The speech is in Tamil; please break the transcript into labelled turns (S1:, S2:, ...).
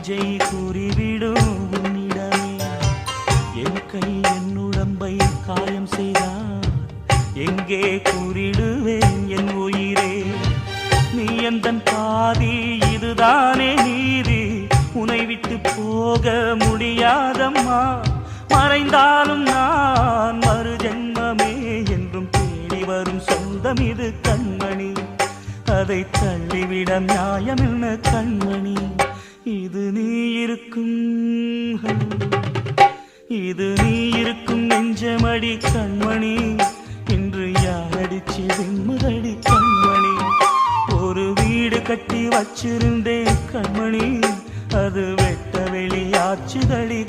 S1: பூஜை கூறிவிடும் உன்னிடமே. என் கை என் உடம்பை காயம் செய்தார் எங்கே கூறிடுவேன் என் உயிரே. நீ எந்தன் பாதி இதுதானே நீதி, உன்னை விட்டு போக முடியாதம்மா. மறைந்தாலும் நான் மறு ஜென்மமே என்றும் தேடி வரும் சொந்தம் இது கண்மணி. அதை தள்ளிவிட நியாயம் என்ன கண்மணி. இது நீ இருக்கும் நெஞ்சமடி கண்மணி. இன்று யாரடிச்சு விண்முதடி கண்மணி. ஒரு வீடு கட்டி வச்சிருந்தேன் கண்மணி, அது வெட்ட வெளியாச்சுதடி